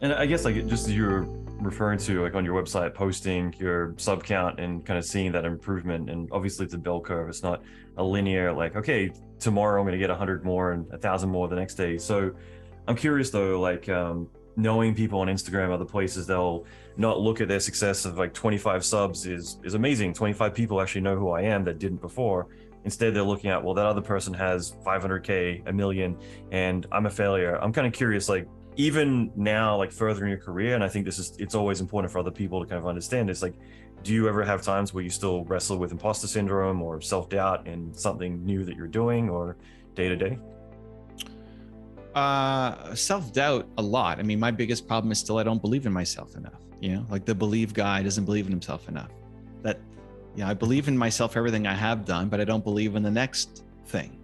And I guess like just as you're referring to like on your website, posting your sub count and kind of seeing that improvement. And obviously it's a bell curve. It's not a linear like, okay, tomorrow I'm going to get 100 more and 1,000 more the next day. So I'm curious though, like knowing people on Instagram, other places, they'll not look at their success of like 25 subs is amazing. 25 people actually know who I am that didn't before. Instead, they're looking at, well, that other person has 500K, a million, and I'm a failure. I'm kind of curious, like, even now, like further in your career, and I think it's always important for other people to kind of understand, it's like, do you ever have times where you still wrestle with imposter syndrome or self-doubt in something new that you're doing, or day to day? Self-doubt a lot. I mean, my biggest problem is still I don't believe in myself enough. Like the believe guy doesn't believe in himself enough. That, I believe in myself, everything I have done, but I don't believe in the next thing,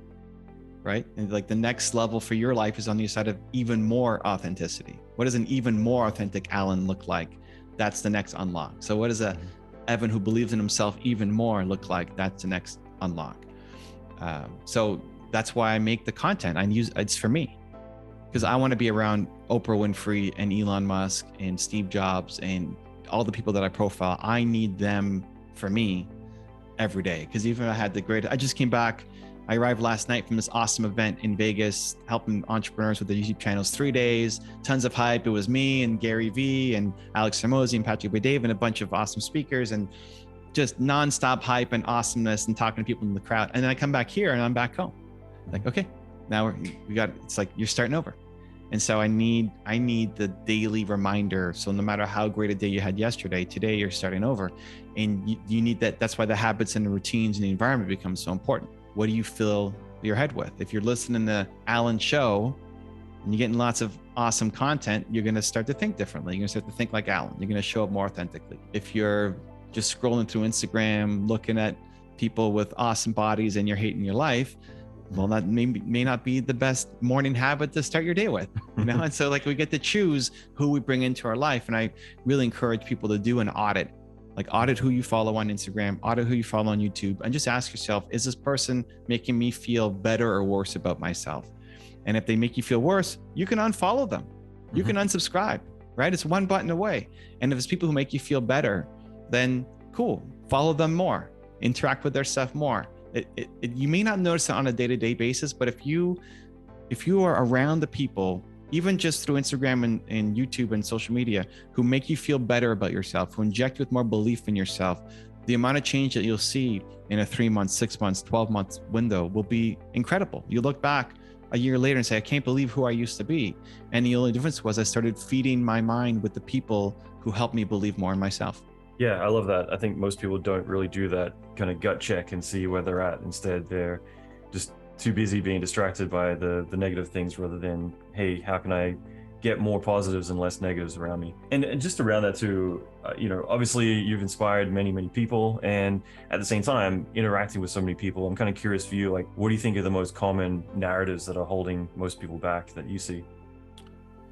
right? And like the next level for your life is on the side of even more authenticity. What does an even more authentic Allan look like? That's the next unlock. So what does a Evan who believes in himself even more look like? That's the next unlock. So that's why I make the content. It's for me, because I want to be around Oprah Winfrey and Elon Musk and Steve Jobs and all the people that I profile. I need them for me every day. Because even if I just came back, I arrived last night from this awesome event in Vegas, helping entrepreneurs with their YouTube channels, 3 days, tons of hype. It was me and Gary Vee and Alex Hormozi and Patrick Bay-Dave and a bunch of awesome speakers and just nonstop hype and awesomeness and talking to people in the crowd. And then I come back here and I'm back home. Like, okay, now it's like you're starting over. And so I need the daily reminder. So no matter how great a day you had yesterday, today you're starting over. And you need that. That's why the habits and the routines and the environment become so important. What do you fill your head with? If you're listening to Allan show and you're getting lots of awesome content, you're going to start to think differently. You're going to start to think like Allan. You're going to show up more authentically. If you're just scrolling through Instagram, looking at people with awesome bodies and you're hating your life, well, that may not be the best morning habit to start your day with, And so like we get to choose who we bring into our life. And I really encourage people to do an audit, like audit who you follow on Instagram, audit who you follow on YouTube, and just ask yourself, is this person making me feel better or worse about myself? And if they make you feel worse, you can unfollow them. You can unsubscribe, right? It's one button away. And if it's people who make you feel better, then cool, follow them more, interact with their stuff more. You may not notice it on a day-to-day basis, but if you are around the people, even just through Instagram and YouTube and social media, who make you feel better about yourself, who inject you with more belief in yourself, the amount of change that you'll see in a 3 months, 6 months, 12 months window will be incredible. You look back a year later and say, I can't believe who I used to be. And the only difference was I started feeding my mind with the people who helped me believe more in myself. Yeah, I love that. I think most people don't really do that kind of gut check and see where they're at. Instead, they're just too busy being distracted by the negative things rather than, hey, how can I get more positives and less negatives around me? And just around that too, obviously you've inspired many, many people, and at the same time, interacting with so many people, I'm kind of curious for you, like, what do you think are the most common narratives that are holding most people back that you see?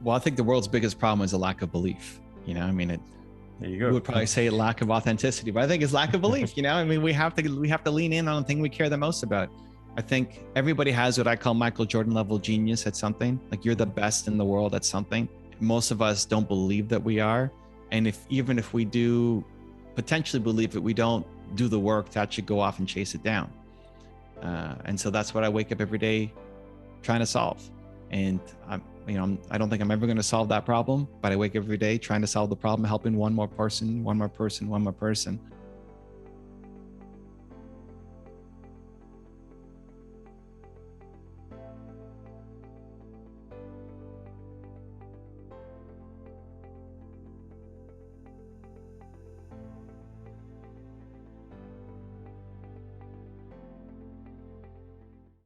Well, I think the world's biggest problem is a lack of belief. There you go. We would probably say lack of authenticity, but I think it's lack of belief. We have to lean in on the thing we care the most about. I think everybody has what I call Michael Jordan level genius at something. Like you're the best in the world at something. Most of us don't believe that we are. And even if we do potentially believe it, we don't do the work to actually go off and chase it down. And so that's what I wake up every day trying to solve. And I don't think I'm ever going to solve that problem, but I wake up every day trying to solve the problem, helping one more person, one more person, one more person.